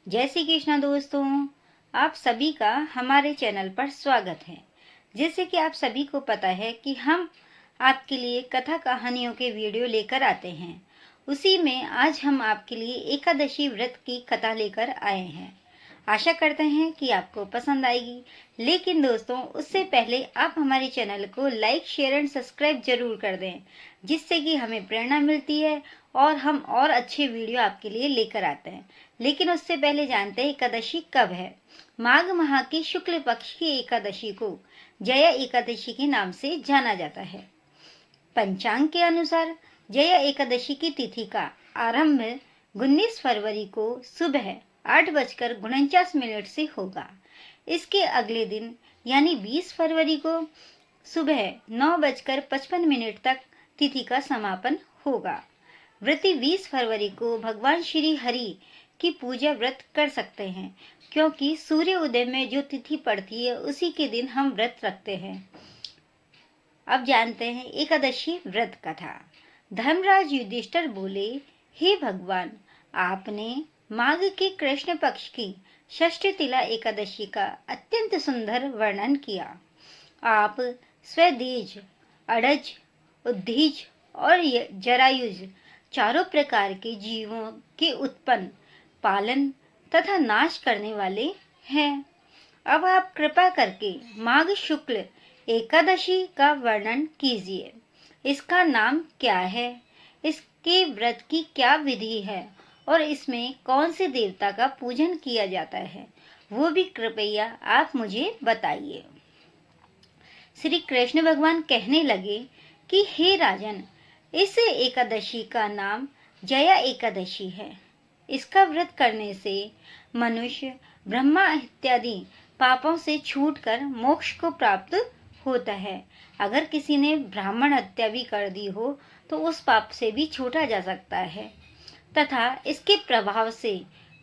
जय श्री कृष्ण दोस्तों, आप सभी का हमारे चैनल पर स्वागत है। जैसे कि आप सभी को पता है कि हम आपके लिए कथा कहानियों के वीडियो लेकर आते हैं, उसी में आज हम आपके लिए एकादशी व्रत की कथा लेकर आए हैं। आशा करते हैं कि आपको पसंद आएगी, लेकिन दोस्तों उससे पहले आप हमारे चैनल को लाइक, शेयर एंड सब्सक्राइब जरूर कर दें, जिससे कि हमें प्रेरणा मिलती है और हम और अच्छे वीडियो आपके लिए लेकर आते हैं। लेकिन उससे पहले जानते हैं एकादशी कब है। माघ माह की शुक्ल पक्ष की एकादशी को जया एकादशी के नाम से जाना जाता है। पंचांग के अनुसार जया एकादशी की तिथि का आरंभ 19 फरवरी को सुबह 8:49 से होगा। इसके अगले दिन यानी 20 फरवरी को सुबह 9:55 तक तिथि का समापन होगा। व्रती 20 फरवरी को भगवान श्री हरि की पूजा व्रत कर सकते हैं, क्योंकि सूर्य उदय में जो तिथि पड़ती है उसी के दिन हम व्रत रखते हैं। अब जानते हैं एकादशी व्रत कथा। धर्मराज युधिष्ठिर बोले, हे भगवान, आपने माघ के कृष्ण पक्ष की षष्ठी तिला एकादशी का अत्यंत सुंदर वर्णन किया। आप स्वदेज, अड़ज, उद्दीज और जरायुज चारों प्रकार के जीवों के उत्पन्न, पालन तथा नाश करने वाले हैं। अब आप कृपा करके माघ शुक्ल एकादशी का वर्णन कीजिए। इसका नाम क्या है, इसके व्रत की क्या विधि है और इसमें कौन से देवता का पूजन किया जाता है, वो भी कृपया आप मुझे बताइए। श्री कृष्ण भगवान कहने लगे कि हे राजन, इस एकादशी का नाम जया एकादशी है। इसका व्रत करने से मनुष्य ब्रह्मा इत्यादि पापों से छूटकर मोक्ष को प्राप्त होता है। अगर किसी ने ब्राह्मण हत्या भी कर दी हो तो उस पाप से भी छूटा जा सकता है तथा इसके प्रभाव से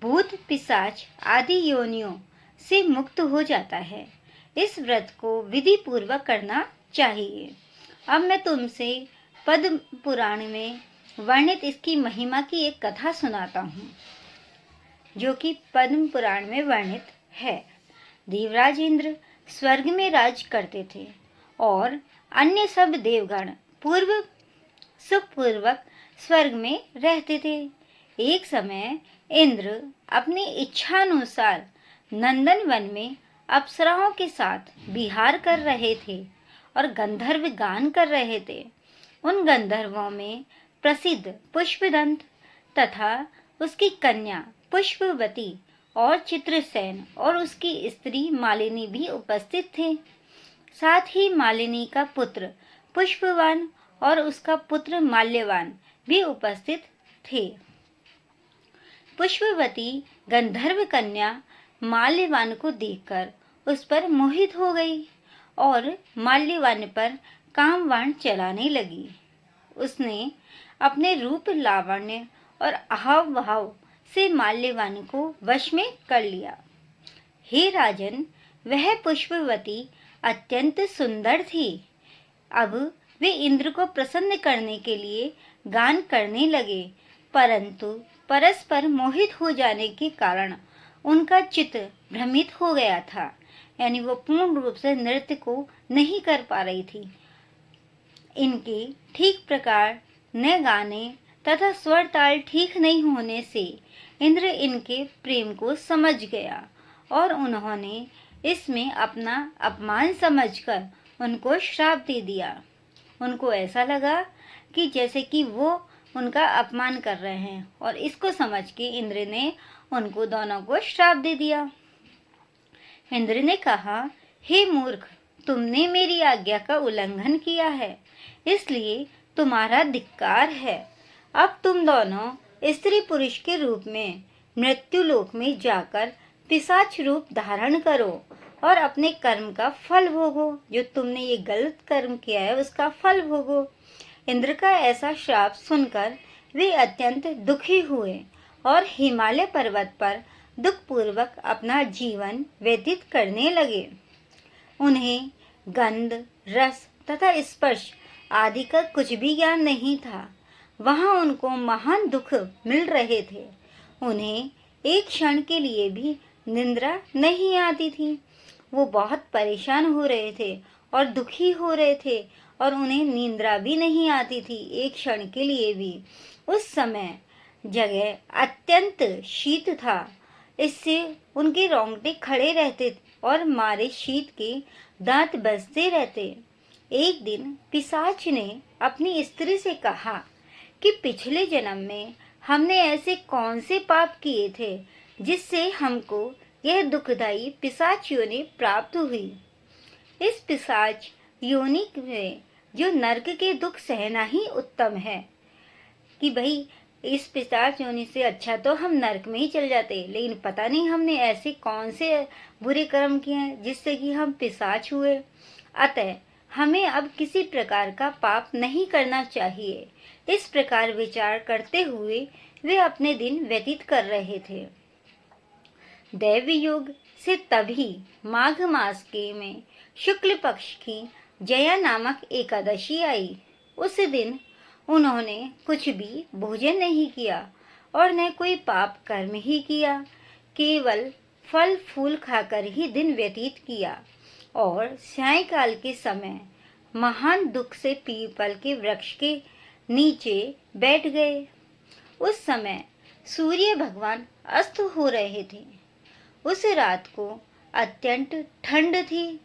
भूत, पिशाच आदि योनियों से मुक्त हो जाता है। इस व्रत को विधि पूर्वक करना चाहिए। अब मैं तुमसे पद्म पुराण में वर्णित इसकी महिमा की एक कथा सुनाता हूँ, जो कि पद्म पुराण में वर्णित है। देवराज इंद्र स्वर्ग में राज करते थे और अन्य सब देवगण सुखपूर्वक स्वर्ग में रहते थे। एक समय इंद्र अपनी इच्छानुसार नंदन वन में अप्सराओं के साथ विहार कर रहे थे और गंधर्व गान कर रहे थे। उन गंधर्वों में प्रसिद्ध पुष्पदंत तथा उसकी कन्या पुष्पवती और चित्रसेन और उसकी स्त्री मालिनी भी उपस्थित थे। साथ ही मालिनी का पुत्र पुष्पवान और उसका पुत्र माल्यवान भी उपस्थित थे। पुष्पवती गंधर्व कन्या माल्यवान को देखकर उस पर मोहित हो गई और माल्यवान पर कामवाण चलाने लगी। उसने अपने रूप, लावण्य और हाव भाव से माल्यवान को वश में कर लिया। हे राजन, वह पुष्पवती अत्यंत सुंदर थी। अब वे इंद्र को प्रसन्न करने के लिए गान करने लगे, परंतु परस्पर मोहित हो जाने के कारण उनका चित्त भ्रमित हो गया था, यानी वो पूर्ण रूप से नृत्य को नहीं कर पा रही थी। इनके ठीक प्रकार न गाने तथा स्वर ताल ठीक नहीं होने से इंद्र इनके प्रेम को समझ गया और उन्होंने इसमें अपना अपमान समझकर उनको श्राप दे दिया। उनको ऐसा लगा कि जैसे कि वो उनका अपमान कर रहे हैं और इसको समझ के इंद्र ने उनको दोनों को श्राप दे दिया। इंद्र ने कहा, हे मूर्ख, तुमने मेरी आज्ञा का उल्लंघन किया है, इसलिए तुम्हारा धिक्कार है। अब तुम दोनों स्त्री पुरुष के रूप में मृत्युलोक में जाकर पिशाच रूप धारण करो और अपने कर्म का फल भोगो। जो तुमने ये गलत कर्म किया है उसका फल भोगो। इंद्र का ऐसा श्राप सुनकर वे अत्यंत दुखी हुए और हिमालय पर्वत पर दुखपूर्वक अपना जीवन व्यतीत करने लगे। उन्हें गंध, रस तथा स्पर्श आदि का कुछ भी ज्ञान नहीं था। वहां उनको महान दुख मिल रहे थे। उन्हें एक क्षण के लिए भी निद्रा नहीं आती थी। वो बहुत परेशान हो रहे थे और दुखी हो रहे थे और उन्हें निद्रा भी नहीं आती थी एक क्षण के लिए भी। उस समय जगह अत्यंत शीत था, इससे उनके रोंगटे खड़े रहते और मारे शीत के दांत बजते रहते। एक दिन पिशाच ने अपनी स्त्री से कहा कि पिछले जन्म में हमने ऐसे कौन से पाप किए थे जिससे हमको यह दुखदाई पिशाच योनि प्राप्त हुई। इस पिशाच योनि में जो नरक के दुख सहना ही उत्तम है, कि भाई इस पिशाच योनि से अच्छा तो हम नरक में ही चल जाते, लेकिन पता नहीं हमने ऐसे कौन से बुरे कर्म किए हैं जिससे कि हम पिशाच हुए। अतः हमें अब किसी प्रकार का पाप नहीं करना चाहिए। इस प्रकार विचार करते हुए वे अपने दिन व्यतीत कर रहे थे। दैवी योग से तभी माघ मास के में शुक्ल पक्ष की जया नामक एकादशी आई। उस दिन उन्होंने कुछ भी भोजन नहीं किया और न कोई पाप कर्म ही किया, केवल फल फूल खाकर ही दिन व्यतीत किया और सायंकाल के समय महान दुख से पीपल के वृक्ष के नीचे बैठ गए। उस समय सूर्य भगवान अस्त हो रहे थे। उस रात को अत्यंत ठंड थी,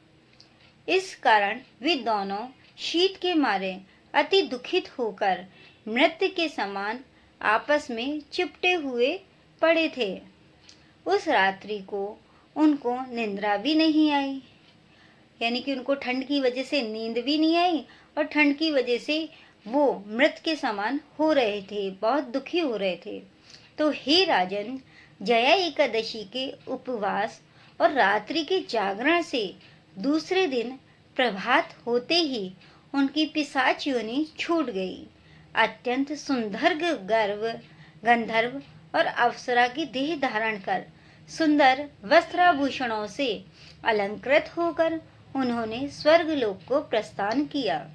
इस कारण वे दोनों शीत के मारे अति दुखित होकर मृत्यु के समान आपस में चिपटे हुए पड़े थे। उस रात्रि को उनको निद्रा भी नहीं आई, यानी कि उनको ठंड की वजह से नींद भी नहीं आई और ठंड की वजह से वो मृत के समान हो रहे थे, बहुत दुखी हो रहे थे। तो हे राजन, जया एकादशी के उपवास और रात्रि के जागरण से दूसरे दिन प्रभात होते ही उनकी पिशाच योनि छूट गई। अत्यंत सुंदर गंधर्व और अप्सरा की देह धारण कर सुंदर वस्त्राभूषणों से अलंकृत होकर उन्होंने स्वर्गलोक को प्रस्थान किया।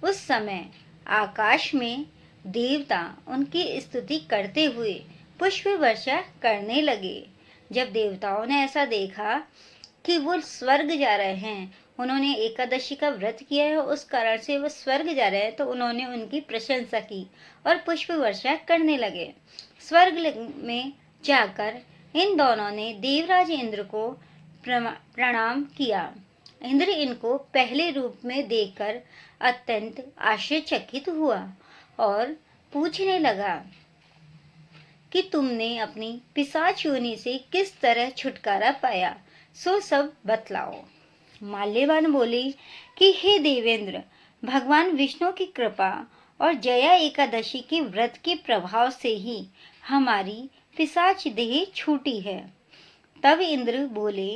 उस समय आकाश में देवता उनकी स्तुति करते हुए पुष्प वर्षा करने लगे। जब देवताओं ने ऐसा देखा कि वो स्वर्ग जा रहे हैं, उन्होंने एकादशी का व्रत किया है, उस कारण से वो स्वर्ग जा रहे हैं, तो उन्होंने उनकी प्रशंसा की और पुष्प वर्षा करने लगे। स्वर्ग में जाकर इन दोनों ने देवराज इंद्र को प्रणाम किया। इंद्र इनको पहले रूप में देखकर अत्यंत आश्चर्यचकित हुआ और पूछने लगा कि तुमने अपनी पिशाच योनि से किस तरह छुटकारा पाया, सो सब बतलाओ। माल्यवान बोले कि हे देवेंद्र, भगवान विष्णु की कृपा और जया एकादशी के व्रत के प्रभाव से ही हमारी पिशाच देह छूटी है। तब इंद्र बोले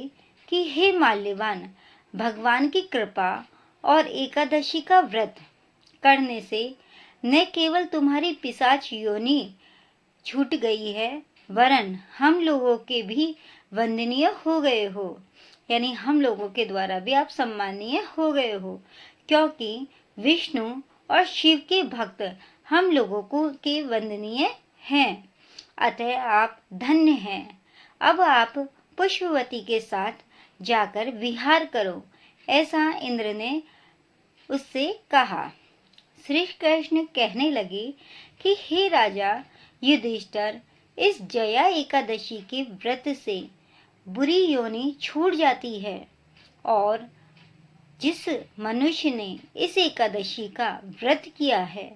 कि हे माल्यवान, भगवान की कृपा और एकादशी का व्रत करने से न केवल तुम्हारी पिशाच योनि छूट गई है, वरन हम लोगों के भी वंदनीय हो गए हो, यानी हम लोगों के द्वारा भी आप सम्मानीय हो गए हो, क्योंकि विष्णु और शिव के भक्त हम लोगों को के वंदनीय हैं। अतः आप धन्य हैं। अब आप पुष्पवती के साथ जाकर विहार करो, ऐसा इंद्र ने उससे कहा। श्री कृष्ण कहने लगे कि हे राजा युधिष्ठिर, इस जया एकादशी के व्रत से बुरी योनि छूट जाती है और जिस मनुष्य ने इस एकादशी का व्रत किया है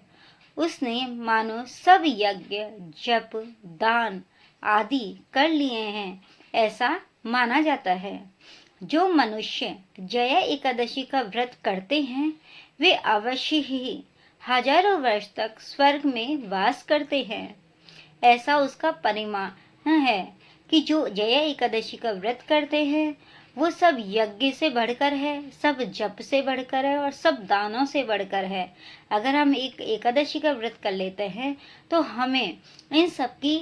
उसने मानो सब यज्ञ जप दान आदि कर लिए हैं, ऐसा माना जाता है। जो मनुष्य जया एकादशी का व्रत करते हैं वे अवश्य ही हजारों वर्ष तक स्वर्ग में वास करते हैं। ऐसा उसका परिमाण है कि जो जया एकादशी का व्रत करते हैं वो सब यज्ञ से बढ़कर है, सब जप से बढ़कर है और सब दानों से बढ़कर है। अगर हम एक एकादशी का व्रत कर लेते हैं तो हमें इन सब की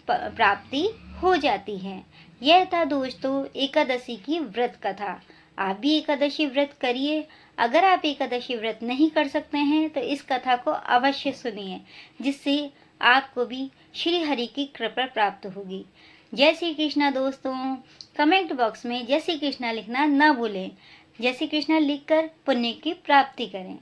प्राप्ति हो जाती है। यह था दोस्तों एकादशी की व्रत कथा। आप भी एकादशी व्रत करिए। अगर आप एकादशी व्रत नहीं कर सकते हैं तो इस कथा को अवश्य सुनिए, जिससे आपको भी श्री हरि की कृपा प्राप्त होगी। जय श्री कृष्णा दोस्तों। कमेंट बॉक्स में जय श्री कृष्णा लिखना न भूलें। जय श्री कृष्णा लिखकर पुण्य की प्राप्ति करें।